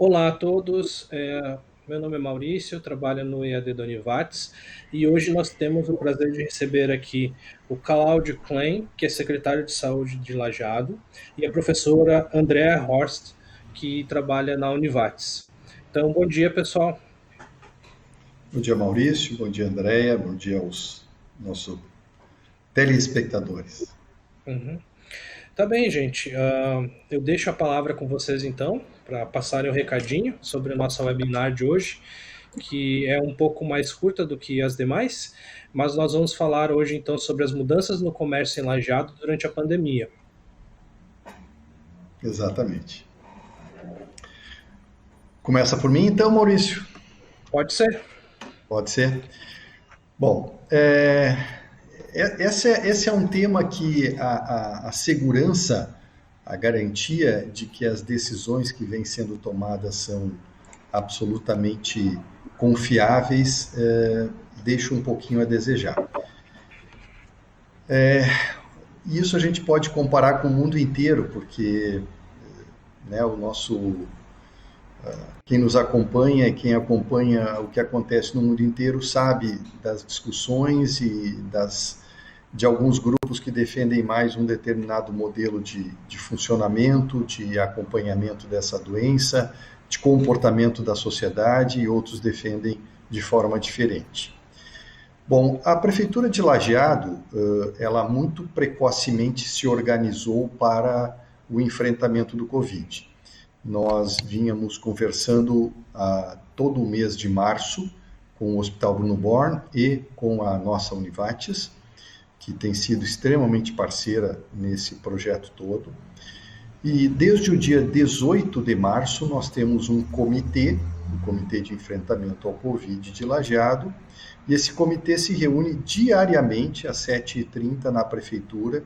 Olá a todos, meu nome é Maurício, trabalho no EAD da Univates e hoje nós temos o prazer de receber aqui o Cláudio Klein, que é secretário de Saúde de Lajeado, e a professora Andrea Horst, que trabalha na Univates. Então, bom dia, pessoal. Bom dia, Maurício. Bom dia, Andréia. Bom dia aos nossos telespectadores. Uhum. Tá bem, gente. Eu deixo a palavra com vocês então, para passarem o recadinho sobre a nossa webinar de hoje, que é um pouco mais curta do que as demais, mas nós vamos falar hoje então sobre as mudanças no comércio em Lajeado durante a pandemia. Exatamente. Começa por mim, então, Maurício? Pode ser? Pode ser? Bom, esse é um tema que a segurança, a garantia de que as decisões que vêm sendo tomadas são absolutamente confiáveis, deixa um pouquinho a desejar. E isso a gente pode comparar com o mundo inteiro, porque né, quem nos acompanha e quem acompanha o que acontece no mundo inteiro sabe das discussões e de alguns grupos que defendem mais um determinado modelo de funcionamento, de acompanhamento dessa doença, de comportamento da sociedade, e outros defendem de forma diferente. Bom, a Prefeitura de Lajeado, ela muito precocemente se organizou para o enfrentamento do Covid. Nós vínhamos conversando todo o mês de março com o Hospital Bruno Born e com a nossa Univates, que tem sido extremamente parceira nesse projeto todo. E desde o dia 18 de março nós temos um comitê, o Comitê de Enfrentamento ao Covid de Lajeado, e esse comitê se reúne diariamente às 7h30 na Prefeitura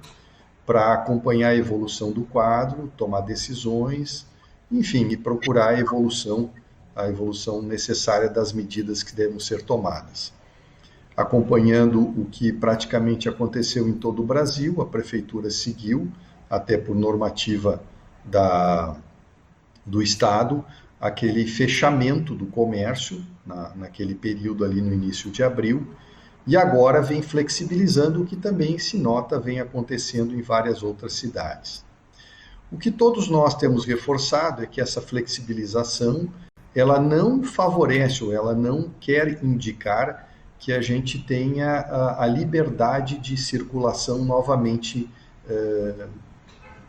para acompanhar a evolução do quadro, tomar decisões, enfim, e procurar a evolução necessária das medidas que devem ser tomadas. Acompanhando o que praticamente aconteceu em todo o Brasil, a Prefeitura seguiu, até por normativa do Estado, aquele fechamento do comércio, naquele período ali no início de abril, e agora vem flexibilizando, o que também se nota vem acontecendo em várias outras cidades. O que todos nós temos reforçado é que essa flexibilização, ela não favorece ou ela não quer indicar que a gente tenha a liberdade de circulação novamente,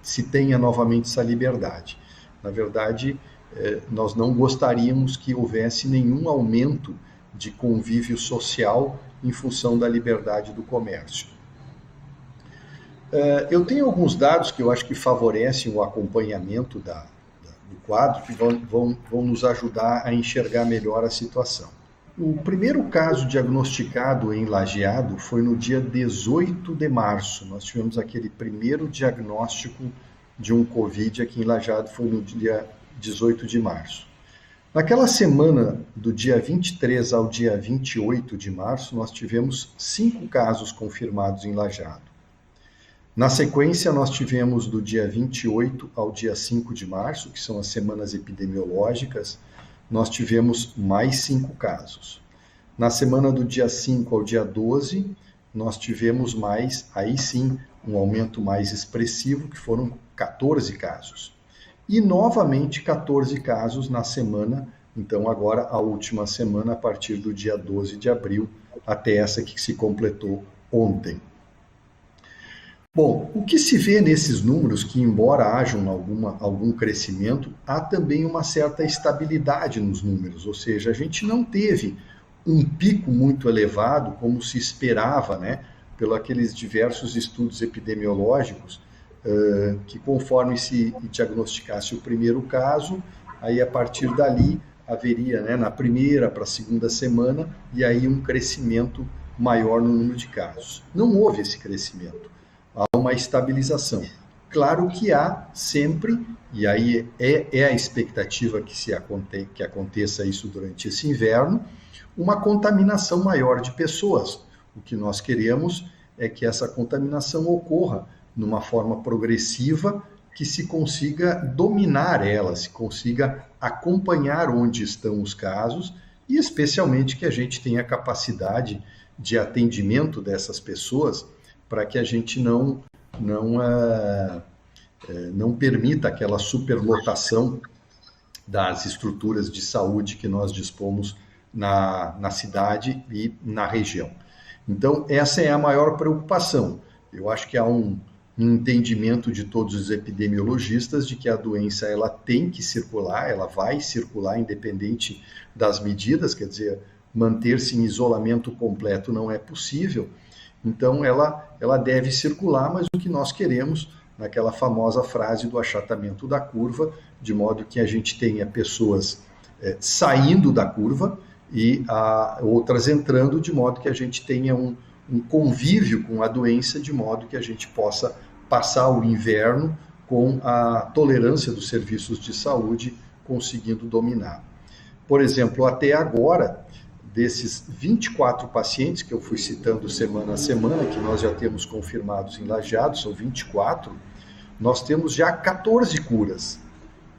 se tenha novamente essa liberdade. Na verdade, nós não gostaríamos que houvesse nenhum aumento de convívio social em função da liberdade do comércio. Eu tenho alguns dados que eu acho que favorecem o acompanhamento do quadro, que vão nos ajudar a enxergar melhor a situação. O primeiro caso diagnosticado em Lajeado foi no dia 18 de março. Nós tivemos aquele primeiro diagnóstico de um Covid aqui em Lajeado, foi no dia 18 de março. Naquela semana, do dia 23 ao dia 28 de março, nós tivemos 5 casos confirmados em Lajeado. Na sequência, nós tivemos do dia 28 ao dia 5 de março, que são as semanas epidemiológicas, nós tivemos mais 5 casos. Na semana do dia 5 ao dia 12, nós tivemos mais, aí sim, um aumento mais expressivo, que foram 14 casos. E novamente 14 casos na semana, então agora a última semana, a partir do dia 12 de abril, até essa que se completou ontem. Bom, o que se vê nesses números, que embora hajam algum crescimento, há também uma certa estabilidade nos números, ou seja, a gente não teve um pico muito elevado, como se esperava, né, pelos aqueles diversos estudos epidemiológicos, que conforme se diagnosticasse o primeiro caso, aí a partir dali haveria, né, na primeira para a segunda semana, e aí um crescimento maior no número de casos. Não houve esse crescimento. Há uma estabilização. Claro que há sempre, e aí é a expectativa que aconteça isso durante esse inverno, uma contaminação maior de pessoas. O que nós queremos é que essa contaminação ocorra numa forma progressiva que se consiga dominar ela, se consiga acompanhar onde estão os casos e especialmente que a gente tenha capacidade de atendimento dessas pessoas para que a gente não permita aquela superlotação das estruturas de saúde que nós dispomos na cidade e na região. Então, essa é a maior preocupação. Eu acho que há um entendimento de todos os epidemiologistas de que a doença ela tem que circular, ela vai circular independente das medidas, quer dizer, manter-se em isolamento completo não é possível. Então, ela deve circular, mas o que nós queremos, naquela famosa frase do achatamento da curva, de modo que a gente tenha pessoas saindo da curva e outras entrando, de modo que a gente tenha um convívio com a doença, de modo que a gente possa passar o inverno com a tolerância dos serviços de saúde conseguindo dominar. Por exemplo, até agora, desses 24 pacientes que eu fui citando semana a semana, que nós já temos confirmados em Lajeado, são 24, nós temos já 14 curas.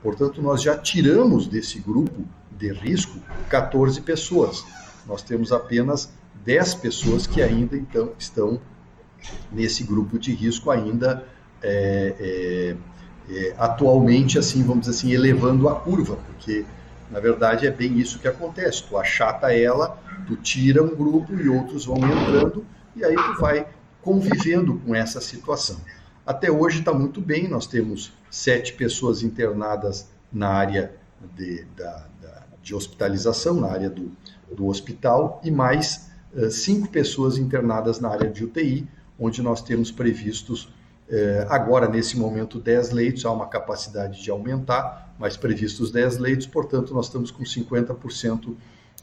Portanto, nós já tiramos desse grupo de risco 14 pessoas. Nós temos apenas 10 pessoas que ainda então estão nesse grupo de risco ainda atualmente, assim, vamos dizer assim, elevando a curva, porque na verdade é bem isso que acontece, tu achata ela, tu tira um grupo e outros vão entrando e aí tu vai convivendo com essa situação. Até hoje está muito bem, nós temos 7 pessoas internadas na área de hospitalização, na área do hospital, e mais 5 pessoas internadas na área de UTI, onde nós temos previstos, agora nesse momento, 10 leitos, há uma capacidade de aumentar, mas previstos 10 leitos, portanto nós estamos com 50%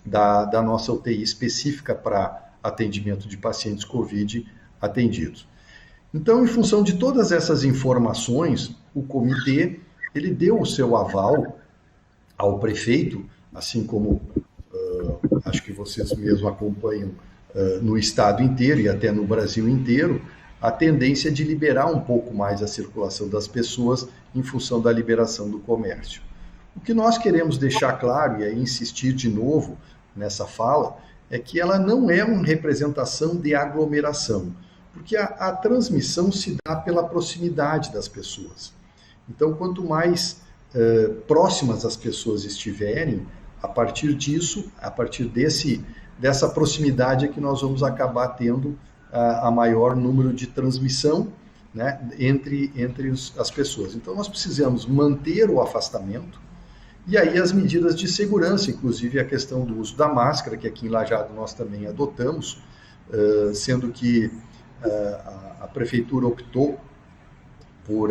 da nossa UTI específica para atendimento de pacientes COVID atendidos. Então, em função de todas essas informações, o comitê ele deu o seu aval ao prefeito, assim como acho que vocês mesmos acompanham no estado inteiro e até no Brasil inteiro, a tendência de liberar um pouco mais a circulação das pessoas em função da liberação do comércio. O que nós queremos deixar claro, e aí insistir de novo nessa fala, é que ela não é uma representação de aglomeração, porque a transmissão se dá pela proximidade das pessoas. Então, quanto mais próximas as pessoas estiverem, a partir disso, a partir dessa proximidade é que nós vamos acabar tendo a maior número de transmissão, né, entre as pessoas. Então, nós precisamos manter o afastamento e aí as medidas de segurança, inclusive a questão do uso da máscara, que aqui em Lajeado nós também adotamos, sendo que a prefeitura optou por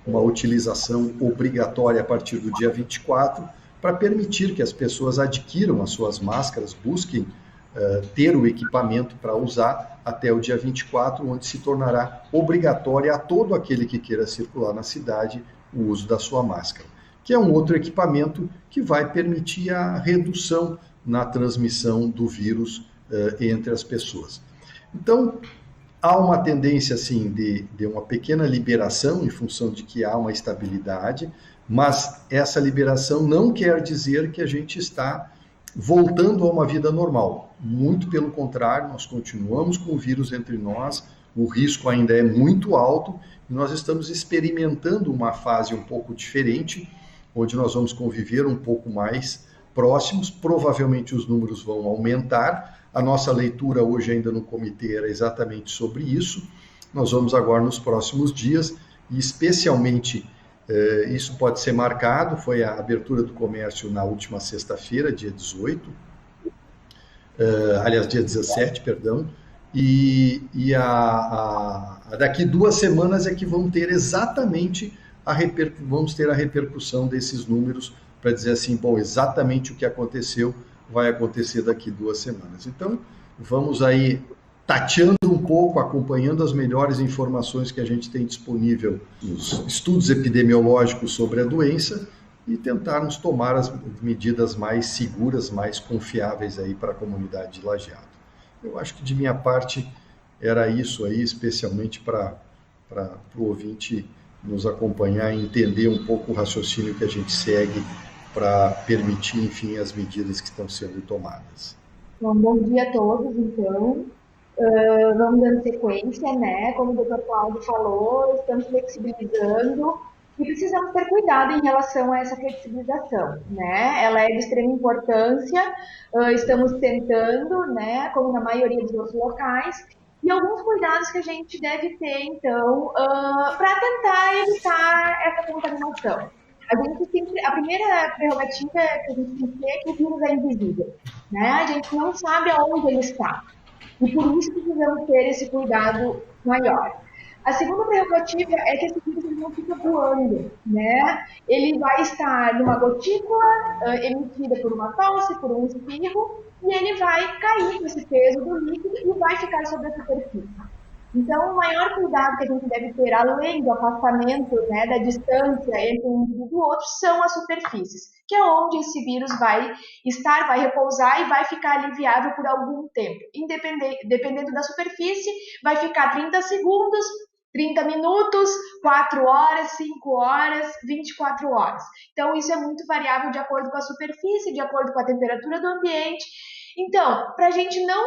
uma utilização obrigatória a partir do dia 24, para permitir que as pessoas adquiram as suas máscaras, busquem ter o equipamento para usar até o dia 24, onde se tornará obrigatória a todo aquele que queira circular na cidade o uso da sua máscara, que é um outro equipamento que vai permitir a redução na transmissão do vírus entre as pessoas. Então, há uma tendência, assim, de uma pequena liberação em função de que há uma estabilidade, mas essa liberação não quer dizer que a gente está voltando a uma vida normal. Muito pelo contrário, nós continuamos com o vírus entre nós, o risco ainda é muito alto e nós estamos experimentando uma fase um pouco diferente, onde nós vamos conviver um pouco mais próximos, provavelmente os números vão aumentar. A nossa leitura hoje ainda no comitê era exatamente sobre isso. Nós vamos agora nos próximos dias, e especialmente isso pode ser marcado, foi a abertura do comércio na última sexta-feira, dia 18, aliás, dia 17, perdão, e daqui 2 semanas é que vão ter exatamente vamos ter a repercussão desses números para dizer assim, bom, exatamente o que aconteceu vai acontecer daqui 2 semanas. Então, vamos aí tateando um pouco, acompanhando as melhores informações que a gente tem disponível nos estudos epidemiológicos sobre a doença e tentarmos tomar as medidas mais seguras, mais confiáveis aí para a comunidade de Lajeado. Eu acho que de minha parte era isso aí, especialmente para o ouvinte nos acompanhar e entender um pouco o raciocínio que a gente segue para permitir, enfim, as medidas que estão sendo tomadas. Bom dia a todos, então. Vamos dando sequência, né? Como o doutor Cláudio falou, estamos flexibilizando e precisamos ter cuidado em relação a essa flexibilização, né? Ela é de extrema importância, estamos tentando, né, como na maioria dos outros locais, e alguns cuidados que a gente deve ter, então, para tentar evitar essa contaminação. A primeira prerrogativa que a gente tem que ter é que o vírus é invisível, né? A gente não sabe aonde ele está. E por isso precisamos ter esse cuidado maior. A segunda prerrogativa é que esse vírus não fica voando, né? Ele vai estar numa gotícula emitida por uma tosse, por um espirro, e ele vai cair com esse peso do líquido e vai ficar sobre a superfície. Então, o maior cuidado que a gente deve ter, além do afastamento, né, da distância entre um indivíduo e o outro, são as superfícies, que é onde esse vírus vai estar, vai repousar e vai ficar aliviável por algum tempo. Dependendo da superfície, vai ficar 30 segundos, 30 minutos, 4 horas, 5 horas, 24 horas. Então, isso é muito variável de acordo com a superfície, de acordo com a temperatura do ambiente. Então, para a gente não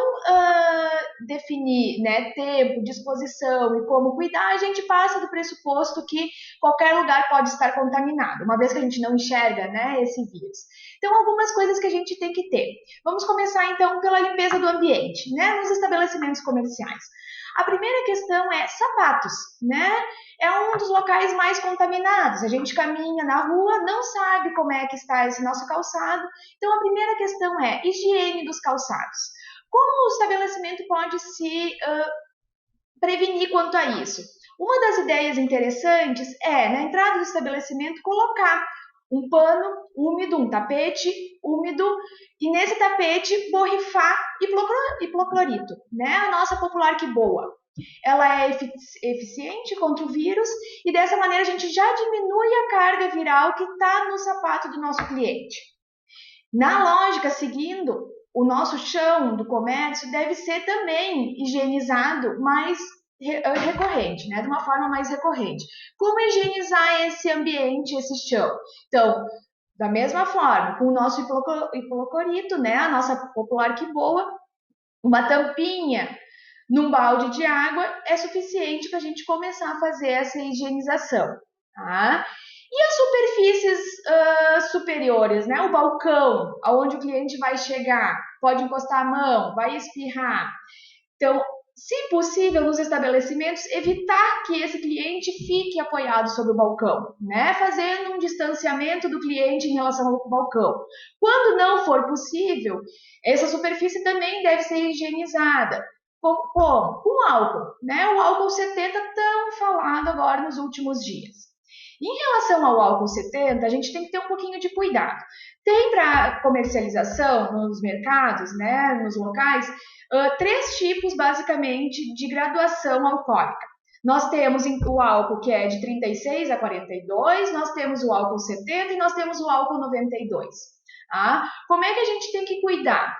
definir, né, tempo, disposição e como cuidar, a gente passa do pressuposto que qualquer lugar pode estar contaminado, uma vez que a gente não enxerga, né, esse vírus. Então, algumas coisas que a gente tem que ter. Vamos começar, então, pela limpeza do ambiente, né, nos estabelecimentos comerciais. A primeira questão é sapatos, né? É um dos locais mais contaminados. A gente caminha na rua, não sabe como é que está esse nosso calçado. Então, a primeira questão é higiene dos calçados. Como o estabelecimento pode se prevenir quanto a isso? Uma das ideias interessantes é, na entrada do estabelecimento, colocar um pano úmido, um tapete úmido, e nesse tapete borrifar hipoclorito, né? A nossa popular que boa. Ela é eficiente contra o vírus e dessa maneira a gente já diminui a carga viral que está no sapato do nosso cliente. Na lógica, seguindo, o nosso chão do comércio deve ser também higienizado mais recorrente, né? De uma forma mais recorrente. Como higienizar esse ambiente, esse chão? Então, da mesma forma, com o nosso hipoclorito, né? A nossa popular que boa, uma tampinha num balde de água é suficiente para a gente começar a fazer essa higienização, tá? E as superfícies superiores, né? O balcão, aonde o cliente vai chegar, pode encostar a mão, vai espirrar. Então, se possível, nos estabelecimentos, evitar que esse cliente fique apoiado sobre o balcão, né? Fazendo um distanciamento do cliente em relação ao balcão. Quando não for possível, essa superfície também deve ser higienizada. Como? Com álcool, né? O álcool 70 tão falado agora nos últimos dias. Em relação ao álcool 70, a gente tem que ter um pouquinho de cuidado. Tem para comercialização nos mercados, né, nos locais, 3 tipos basicamente de graduação alcoólica. Nós temos o álcool que é de 36 a 42, nós temos o álcool 70 e nós temos o álcool 92. Tá? Como é que a gente tem que cuidar?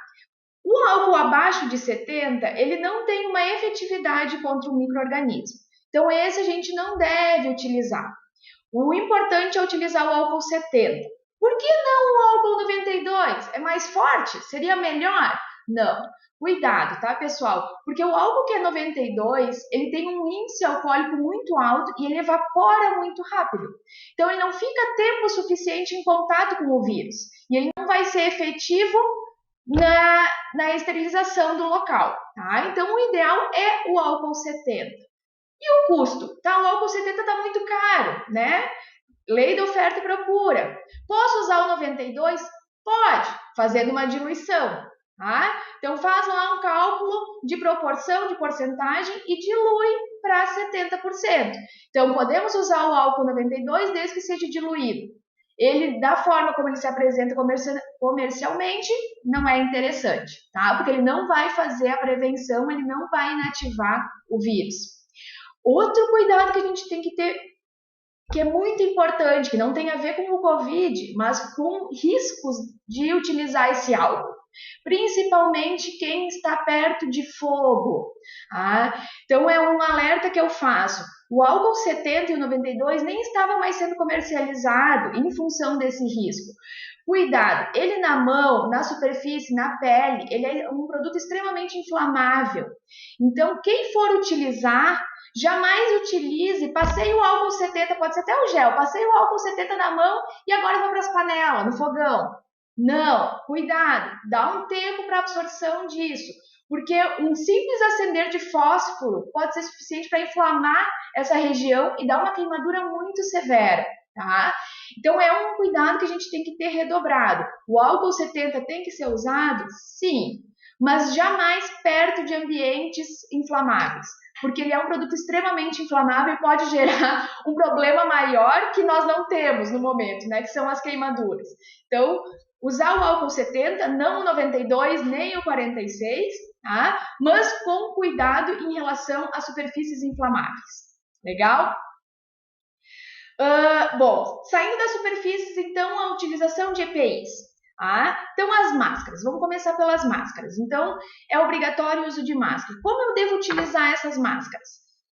O álcool abaixo de 70, ele não tem uma efetividade contra o micro-organismo. Então, esse a gente não deve utilizar. O importante é utilizar o álcool 70. Por que não o álcool 92? É mais forte? Seria melhor? Não. Cuidado, tá, pessoal? Porque o álcool que é 92, ele tem um índice alcoólico muito alto e ele evapora muito rápido. Então, ele não fica tempo suficiente em contato com o vírus. E ele não vai ser efetivo na esterilização do local, tá? Então, o ideal é o álcool 70. E o custo? Tá, o álcool 70 está muito caro, né? Lei da oferta e procura. Posso usar o 92? Pode, fazendo uma diluição. Tá? Então, faz lá um cálculo de proporção, de porcentagem e dilui para 70%. Então, podemos usar o álcool 92 desde que seja diluído. Ele, da forma como ele se apresenta comercialmente, não é interessante, tá? Porque ele não vai fazer a prevenção, ele não vai inativar o vírus. Outro cuidado que a gente tem que ter, que é muito importante, que não tem a ver com o Covid, mas com riscos de utilizar esse álcool. principalmente quem está perto de fogo. Então é um alerta que eu faço. O álcool 70 e o 92 nem estava mais sendo comercializado em função desse risco. Cuidado, ele na mão, na superfície, na pele, ele é um produto extremamente inflamável. Então, quem for utilizar, jamais utilize, passei o álcool 70, pode ser até o gel, passei o álcool 70 na mão e agora vou para as panelas, no fogão. Não, cuidado, dá um tempo para a absorção disso, porque um simples acender de fósforo pode ser suficiente para inflamar essa região e dar uma queimadura muito severa. Tá? Então é um cuidado que a gente tem que ter redobrado. O álcool 70 tem que ser usado? Sim, mas jamais perto de ambientes inflamáveis, porque ele é um produto extremamente inflamável e pode gerar um problema maior que nós não temos no momento, né, que são as queimaduras. Então, usar o álcool 70, não o 92 nem o 46, tá? Mas com cuidado em relação às superfícies inflamáveis. Legal? Bom, saindo das superfícies, então, a utilização de EPIs. Então, as máscaras. Vamos começar pelas máscaras. Então, é obrigatório o uso de máscara. Como eu devo utilizar essas máscaras?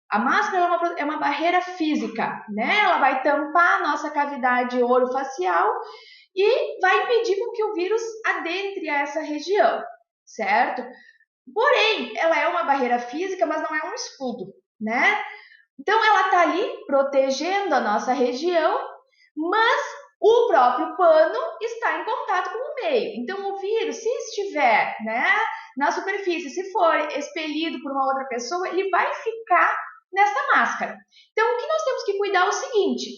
A máscara é uma barreira física, né? Ela vai tampar a nossa cavidade orofacial e vai impedir com que o vírus adentre a essa região, certo? Porém, ela é uma barreira física, mas não é um escudo, né? Então, ela está ali protegendo a nossa região, mas o próprio pano está em contato com o meio. Então, o vírus, se estiver, né, na superfície, se for expelido por uma outra pessoa, ele vai ficar nessa máscara. Então, o que nós temos que cuidar é o seguinte,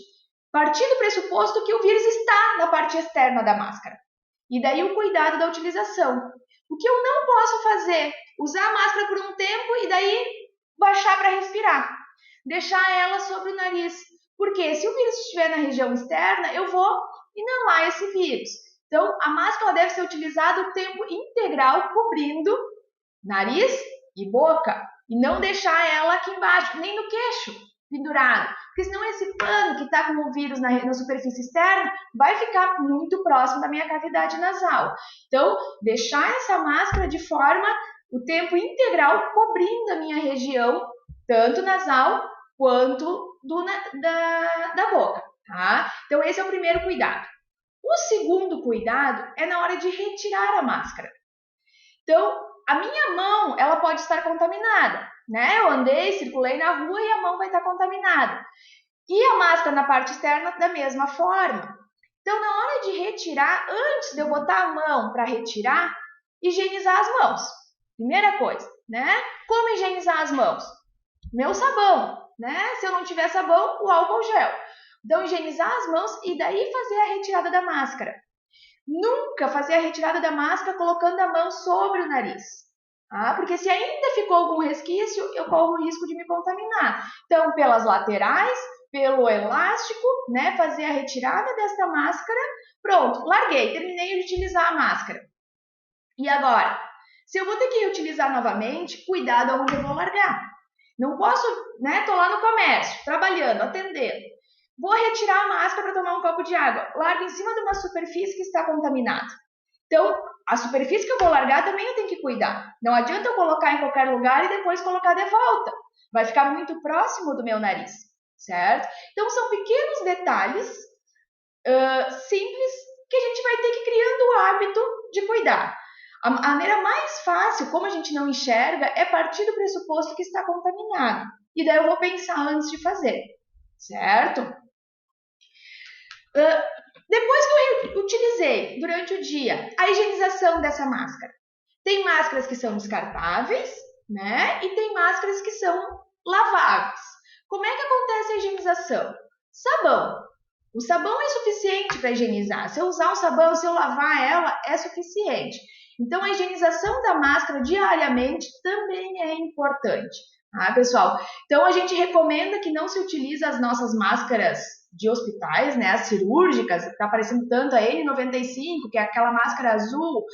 partir do pressuposto que o vírus está na parte externa da máscara. E daí o cuidado da utilização. O que eu não posso fazer? Usar a máscara por um tempo e daí baixar para respirar. Deixar ela sobre o nariz. Porque se o vírus estiver na região externa, eu vou inalar esse vírus. Então, a máscara deve ser utilizada o tempo integral, cobrindo nariz e boca. E não deixar ela aqui embaixo, nem no queixo, pendurado. Porque senão esse pano que está com o vírus na superfície externa vai ficar muito próximo da minha cavidade nasal. Então, deixar essa máscara de forma o tempo integral, cobrindo a minha região, tanto nasal quanto da boca, tá? Então, esse é o primeiro cuidado. O segundo cuidado é na hora de retirar a máscara. Então, a minha mão, ela pode estar contaminada, né? Eu andei, circulei na rua e a mão vai estar contaminada. E a máscara na parte externa da mesma forma. Então, na hora de retirar, antes de eu botar a mão para retirar, higienizar as mãos. Primeira coisa, né? Como higienizar as mãos? Meu sabão, né? Se eu não tiver sabão, o álcool gel. Então, higienizar as mãos e daí fazer a retirada da máscara. Nunca fazer a retirada da máscara colocando a mão sobre o nariz. Porque se ainda ficou algum resquício, eu corro o risco de me contaminar. Então, pelas laterais, pelo elástico, né? Fazer a retirada desta máscara. Pronto, larguei, terminei de utilizar a máscara. E agora? Se eu vou ter que utilizar novamente, cuidado aonde eu vou largar. Não posso, né? Tô lá no comércio, trabalhando, atendendo. Vou retirar a máscara para tomar um copo de água. Largo em cima de uma superfície que está contaminada. Então, a superfície que eu vou largar também eu tenho que cuidar. Não adianta eu colocar em qualquer lugar e depois colocar de volta. Vai ficar muito próximo do meu nariz, certo? Então, são pequenos detalhes simples que a gente vai ter que ir criando o hábito de cuidar. A maneira mais fácil, como a gente não enxerga, é partir do pressuposto que está contaminado. E daí eu vou pensar antes de fazer, certo? Depois que eu utilizei durante o dia a higienização dessa máscara, tem máscaras que são descartáveis, né? E tem máscaras que são laváveis. Como é que acontece a higienização? Sabão. O sabão é suficiente para higienizar. Se eu usar um sabão, se eu lavar ela, é suficiente. Então, a higienização da máscara diariamente também é importante, tá, pessoal? Então, a gente recomenda que não se utilize as nossas máscaras de hospitais, né, as cirúrgicas, está aparecendo tanto a N95, que é aquela máscara azul,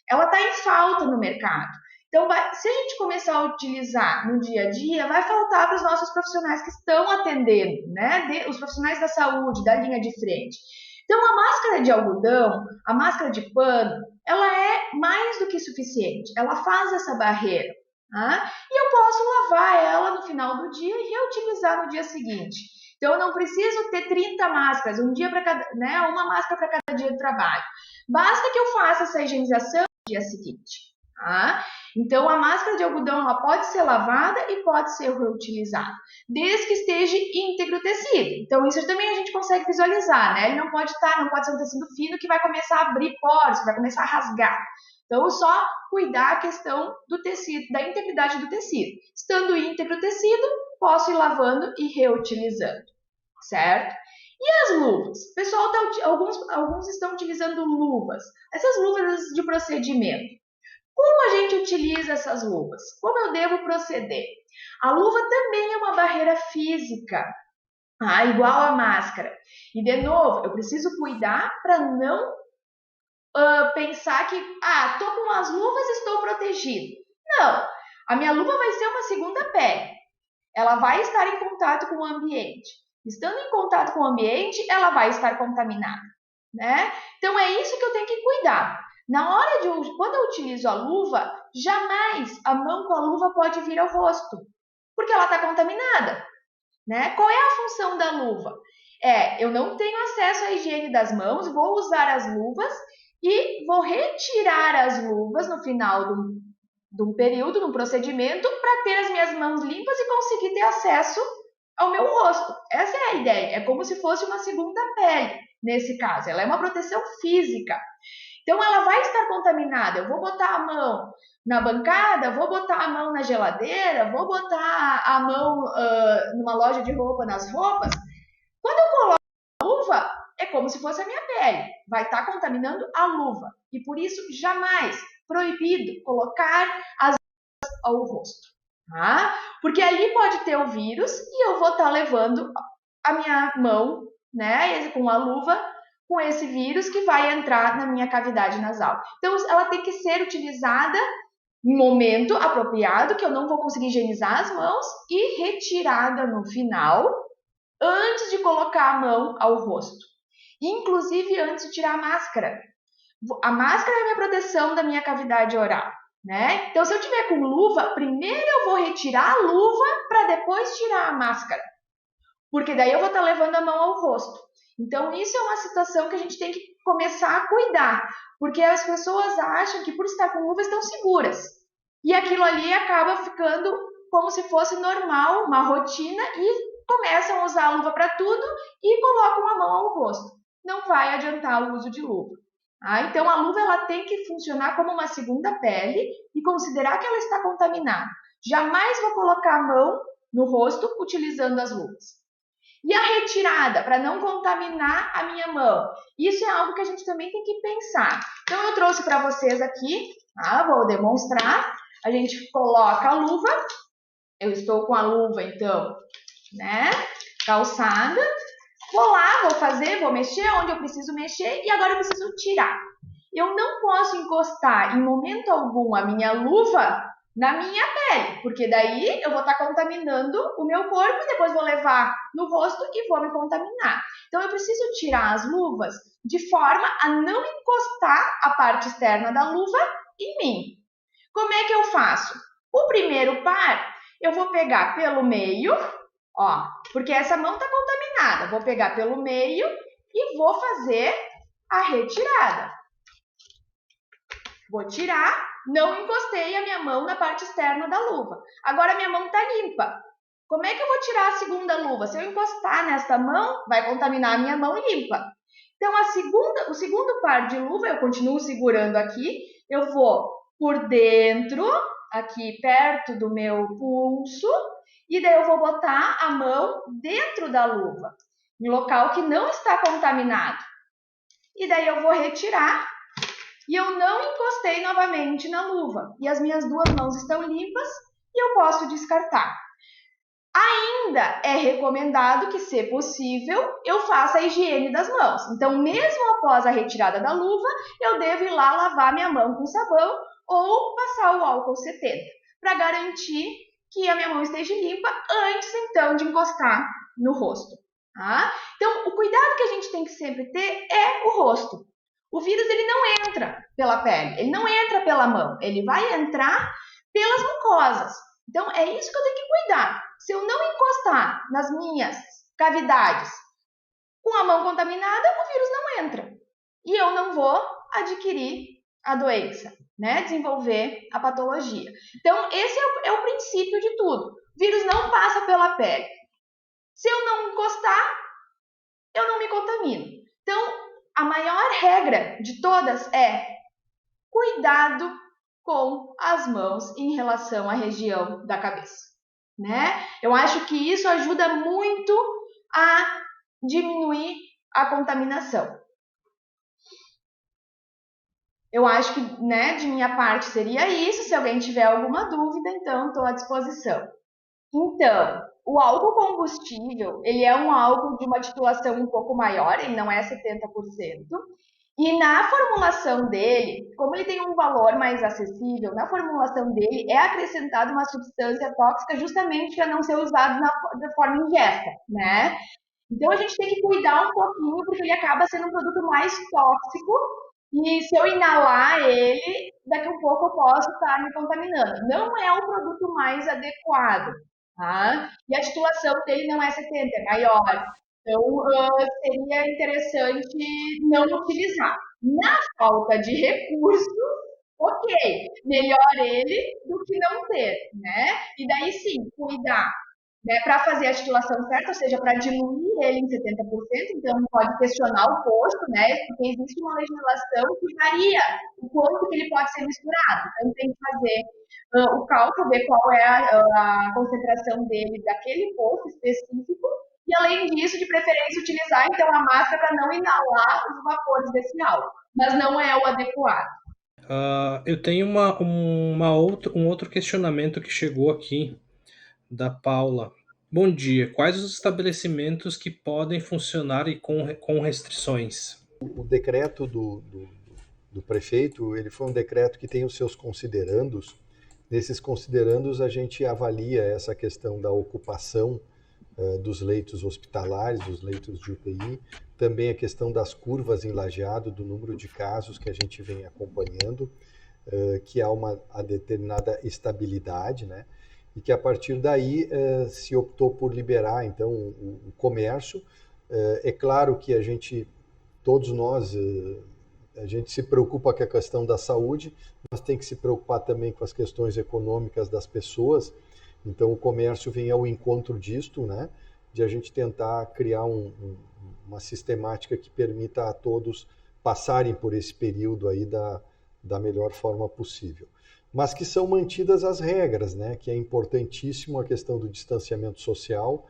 ela está em falta no mercado. Então, se a gente começar a utilizar no dia a dia, vai faltar para os nossos profissionais que estão atendendo, né, os profissionais da saúde, da linha de frente. Então, a máscara de algodão, a máscara de pano, ela é mais do que suficiente. Ela faz essa barreira. Tá? E eu posso lavar ela no final do dia e reutilizar no dia seguinte. Então, eu não preciso ter 30 máscaras, um dia para cada, né, uma máscara para cada dia de trabalho. Basta que eu faça essa higienização no dia seguinte. Tá? Então, a máscara de algodão ela pode ser lavada e pode ser reutilizada, desde que esteja íntegro o tecido. Então, isso também a gente consegue visualizar, né? Ele não pode ser um tecido fino que vai começar a abrir poros, vai começar a rasgar. Então, só cuidar a questão do tecido, da integridade do tecido. Estando íntegro o tecido, posso ir lavando e reutilizando, certo? E as luvas? O pessoal alguns estão utilizando luvas, essas luvas de procedimento. Como a gente utiliza essas luvas? Como eu devo proceder? A luva também é uma barreira física, igual a máscara. E, de novo, eu preciso cuidar para não pensar que, tô com as luvas, estou protegido. Não, a minha luva vai ser uma segunda pele. Ela vai estar em contato com o ambiente. Estando em contato com o ambiente, ela vai estar contaminada, né? Então, é isso que eu tenho que cuidar. Quando eu utilizo a luva, jamais a mão com a luva pode vir ao rosto, porque ela está contaminada, né? Qual é a função da luva? Eu não tenho acesso à higiene das mãos, vou usar as luvas e vou retirar as luvas no final de um período, num procedimento, para ter as minhas mãos limpas e conseguir ter acesso ao meu rosto. Essa é a ideia, é como se fosse uma segunda pele, nesse caso. Ela é uma proteção física. Então, ela vai estar contaminada. Eu vou botar a mão na bancada, vou botar a mão na geladeira, vou botar a mão numa loja de roupa, nas roupas. Quando eu coloco a luva, é como se fosse a minha pele. Vai estar contaminando a luva. E por isso, jamais proibido colocar as luvas ao rosto. Tá? Porque ali pode ter o vírus e eu vou estar levando a minha mão, né, com a luva, com esse vírus que vai entrar na minha cavidade nasal. Então, ela tem que ser utilizada em momento apropriado, que eu não vou conseguir higienizar as mãos, e retirada no final, antes de colocar a mão ao rosto. Inclusive, antes de tirar a máscara. A máscara é a minha proteção da minha cavidade oral, né? Então, se eu tiver com luva, primeiro eu vou retirar a luva para depois tirar a máscara. Porque daí eu vou estar levando a mão ao rosto. Então, isso é uma situação que a gente tem que começar a cuidar, porque as pessoas acham que por estar com luva estão seguras. E aquilo ali acaba ficando como se fosse normal, uma rotina, e começam a usar a luva para tudo e colocam a mão ao rosto. Não vai adiantar o uso de luva. Então, a luva ela tem que funcionar como uma segunda pele e considerar que ela está contaminada. Jamais vou colocar a mão no rosto utilizando as luvas. E a retirada, para não contaminar a minha mão. Isso é algo que a gente também tem que pensar. Então, eu trouxe para vocês aqui, vou demonstrar. A gente coloca a luva. Eu estou com a luva, então, né, calçada. Vou lá, vou mexer onde eu preciso mexer e agora eu preciso tirar. Eu não posso encostar em momento algum a minha luva na minha pele, porque daí eu vou estar contaminando o meu corpo e depois vou levar no rosto e vou me contaminar. Então, eu preciso tirar as luvas de forma a não encostar a parte externa da luva em mim. Como é que eu faço? O primeiro par, eu vou pegar pelo meio, porque essa mão está contaminada. Vou pegar pelo meio e vou fazer a retirada. Vou tirar. Não encostei a minha mão na parte externa da luva. Agora a minha mão está limpa. Como é que eu vou tirar a segunda luva? Se eu encostar nesta mão, vai contaminar a minha mão limpa. Então, o segundo par de luva, eu continuo segurando aqui. Eu vou por dentro, aqui perto do meu pulso. E daí eu vou botar a mão dentro da luva, em local que não está contaminado. E daí eu vou retirar. E eu não encostei novamente na luva. E as minhas duas mãos estão limpas e eu posso descartar. Ainda é recomendado que, se possível, eu faça a higiene das mãos. Então, mesmo após a retirada da luva, eu devo ir lá lavar minha mão com sabão ou passar o álcool 70, para garantir que a minha mão esteja limpa antes, então, de encostar no rosto. Tá? Então, o cuidado que a gente tem que sempre ter é o rosto. O vírus ele não entra pela pele, ele não entra pela mão, ele vai entrar pelas mucosas. Então, é isso que eu tenho que cuidar. Se eu não encostar nas minhas cavidades com a mão contaminada, o vírus não entra. E eu não vou adquirir a doença, né? Desenvolver a patologia. Então, esse é o princípio de tudo. O vírus não passa pela pele. Se eu não encostar, eu não me contamino. Então, a maior regra de todas é cuidado com as mãos em relação à região da cabeça, né? Eu acho que isso ajuda muito a diminuir a contaminação. Eu acho que, né, de minha parte seria isso. Se alguém tiver alguma dúvida, então estou à disposição. Então, o álcool combustível, ele é um álcool de uma titulação um pouco maior, ele não é 70%. E na formulação dele, como ele tem um valor mais acessível, na formulação dele é acrescentada uma substância tóxica justamente para não ser usado da forma ingesta, né? Então a gente tem que cuidar um pouquinho, porque ele acaba sendo um produto mais tóxico. E se eu inalar ele, daqui a pouco eu posso estar me contaminando. Não é o produto mais adequado, tá? E a titulação dele não é 70, é maior. Então, seria interessante não utilizar. Na falta de recursos, ok, melhor ele do que não ter, né? E daí sim, cuidar, né, para fazer a titulação certa, ou seja, para diluir ele em 70%, então pode questionar o posto, né, porque existe uma legislação que varia o quanto que ele pode ser misturado. Então tem que fazer o cálculo, ver qual é a concentração dele daquele posto específico, e além disso, de preferência, utilizar então a máscara para não inalar os vapores desse álcool, mas não é o adequado. Eu tenho um outro questionamento que chegou aqui da Paula. Bom dia. Quais os estabelecimentos que podem funcionar e com restrições? O decreto do prefeito, ele foi um decreto que tem os seus considerandos. Nesses considerandos, a gente avalia essa questão da ocupação dos leitos hospitalares, dos leitos de UTI, também a questão das curvas em lajeado, do número de casos que a gente vem acompanhando, que há uma determinada estabilidade, né? E que a partir daí se optou por liberar, então, o comércio. É claro que todos nós, a gente se preocupa com a questão da saúde, mas tem que se preocupar também com as questões econômicas das pessoas. Então, o comércio vem ao encontro disto, né? De a gente tentar criar uma sistemática que permita a todos passarem por esse período aí da melhor forma possível. Mas que são mantidas as regras, né? Que é importantíssimo a questão do distanciamento social.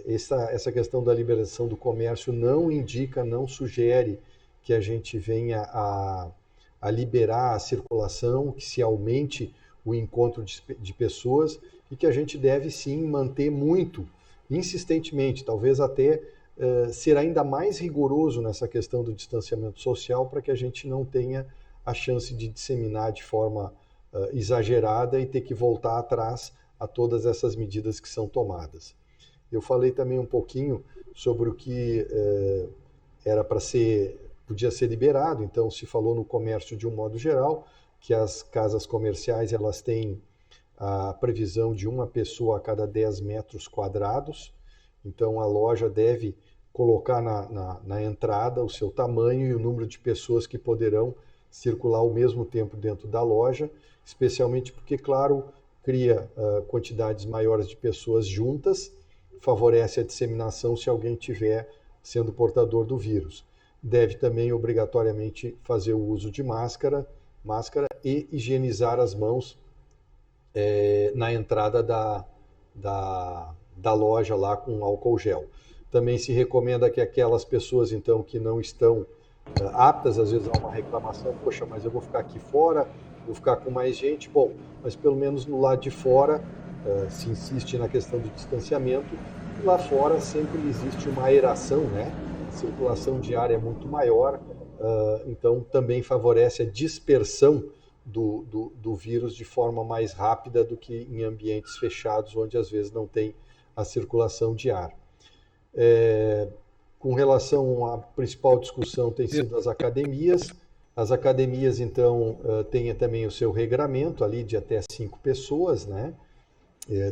Essa questão da liberação do comércio não indica, não sugere que a gente venha a liberar a circulação, que se aumente o encontro de pessoas, e que a gente deve sim manter muito, insistentemente, talvez até ser ainda mais rigoroso nessa questão do distanciamento social, para que a gente não tenha a chance de disseminar de forma exagerada e ter que voltar atrás a todas essas medidas que são tomadas. Eu falei também um pouquinho sobre o que podia ser liberado. Então se falou no comércio de um modo geral, que as casas comerciais elas têm a previsão de uma pessoa a cada 10 metros quadrados. Então a loja deve colocar na entrada o seu tamanho e o número de pessoas que poderão circular ao mesmo tempo dentro da loja, especialmente porque, claro, cria quantidades maiores de pessoas juntas, favorece a disseminação se alguém estiver sendo portador do vírus. Deve também obrigatoriamente fazer o uso de máscara e higienizar as mãos na entrada da loja lá com álcool gel. Também se recomenda que aquelas pessoas então que não estão aptas, às vezes há uma reclamação, poxa, mas eu vou ficar aqui fora, vou ficar com mais gente. Bom, mas pelo menos no lado de fora se insiste na questão do distanciamento, e lá fora sempre existe uma aeração, né? A circulação de ar é muito maior, então também favorece a dispersão do vírus de forma mais rápida do que em ambientes fechados, onde às vezes não tem a circulação de ar. Com relação à principal discussão tem sido as academias. As academias, então, têm também o seu regramento ali de até 5 pessoas, né?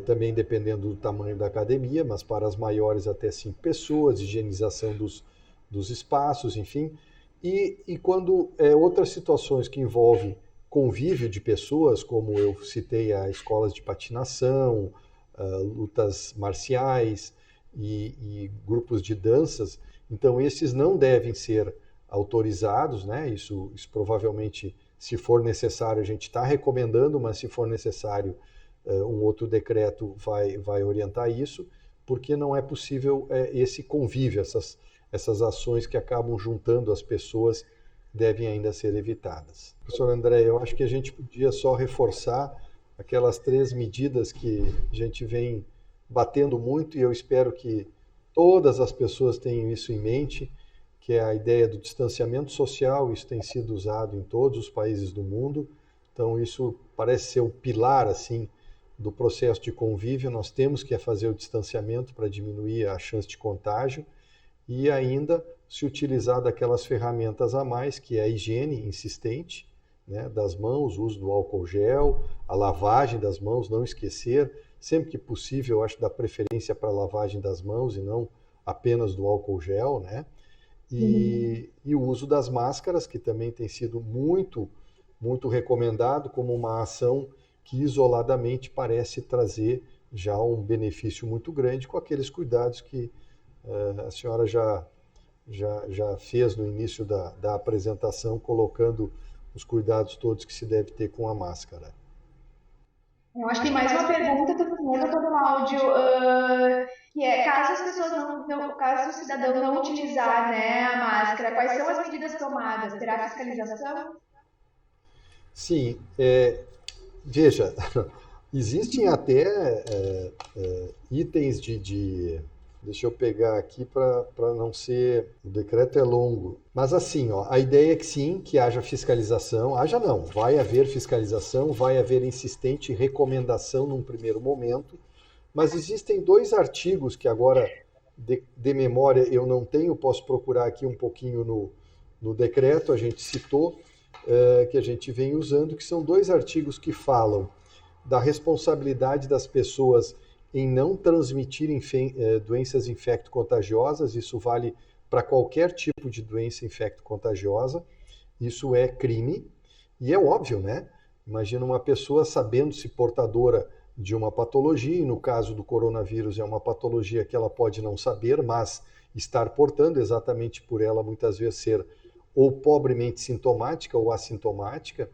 Também dependendo do tamanho da academia, mas para as maiores até 5 pessoas, higienização dos espaços, enfim. E quando outras situações que envolvem convívio de pessoas, como eu citei, as escolas de patinação, lutas marciais e grupos de danças, então esses não devem ser autorizados, né? Isso provavelmente, se for necessário, a gente está recomendando, mas se for necessário, um outro decreto vai orientar isso, porque não é possível esse convívio, essas ações que acabam juntando as pessoas devem ainda ser evitadas. Professor André, eu acho que a gente podia só reforçar aquelas 3 medidas que a gente vem batendo muito, e eu espero que todas as pessoas tenham isso em mente, que é a ideia do distanciamento social. Isso tem sido usado em todos os países do mundo, então isso parece ser o pilar, assim, do processo de convívio. Nós temos que fazer o distanciamento para diminuir a chance de contágio e ainda se utilizar daquelas ferramentas a mais, que é a higiene insistente, né, das mãos, o uso do álcool gel, a lavagem das mãos, não esquecer, sempre que possível, eu acho, dar preferência para a lavagem das mãos e não apenas do álcool gel, né? E o uso das máscaras, que também tem sido muito, muito recomendado como uma ação que isoladamente parece trazer já um benefício muito grande, com aqueles cuidados que a senhora já fez no início da apresentação, colocando os cuidados todos que se deve ter com a máscara. Eu acho que tem mais uma pergunta mesmo todo no áudio, que é, caso as pessoas caso o cidadão não utilizar, né, a máscara, quais são as medidas tomadas? Terá fiscalização? Sim, veja, existem até itens deixa eu pegar aqui para não ser. O decreto é longo. Mas assim, ó, a ideia é que sim, que haja fiscalização. Haja não, vai haver fiscalização, vai haver insistente recomendação num primeiro momento. Mas existem 2 artigos que agora, de memória, eu não tenho, posso procurar aqui um pouquinho no decreto, a gente citou, que a gente vem usando, que são 2 artigos que falam da responsabilidade das pessoas em não transmitir doenças infecto-contagiosas. Isso vale para qualquer tipo de doença infecto-contagiosa. Isso é crime. E é óbvio, né? Imagina uma pessoa sabendo-se portadora de uma patologia, e no caso do coronavírus é uma patologia que ela pode não saber, mas estar portando, exatamente por ela muitas vezes ser ou pobremente sintomática ou assintomática,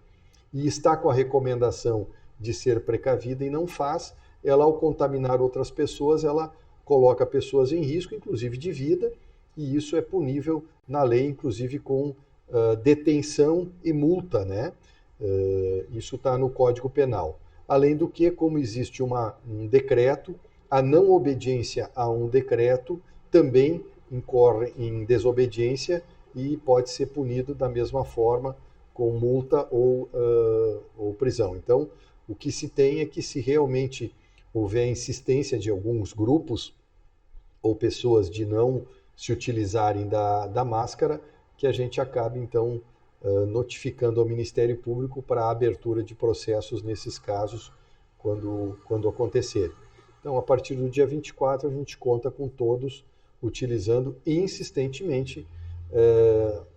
e está com a recomendação de ser precavida e não faz. Ela, ao contaminar outras pessoas, ela coloca pessoas em risco, inclusive de vida, e isso é punível na lei, inclusive com detenção e multa, né? Isso está no Código Penal. Além do que, como existe um decreto, a não obediência a um decreto também incorre em desobediência e pode ser punido da mesma forma, com multa ou prisão. Então, o que se tem é que, se realmente houver insistência de alguns grupos ou pessoas de não se utilizarem da máscara, que a gente acabe, então, notificando ao Ministério Público para a abertura de processos nesses casos, quando acontecer. Então, a partir do dia 24, a gente conta com todos utilizando insistentemente.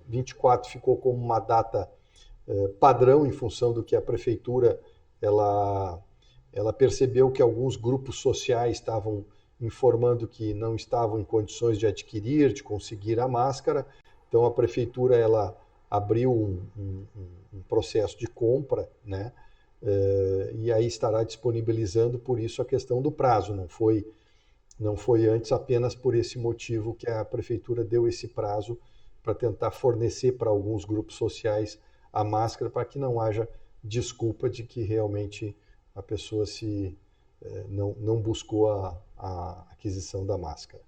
24 ficou como uma data padrão, em função do que a Prefeitura ela percebeu que alguns grupos sociais estavam informando que não estavam em condições de adquirir, de conseguir a máscara. Então a prefeitura ela abriu um processo de compra, né? E aí estará disponibilizando. Por isso a questão do prazo não foi antes apenas por esse motivo que a prefeitura deu esse prazo, para tentar fornecer para alguns grupos sociais a máscara, para que não haja desculpa de que realmente a pessoa não buscou a aquisição da máscara.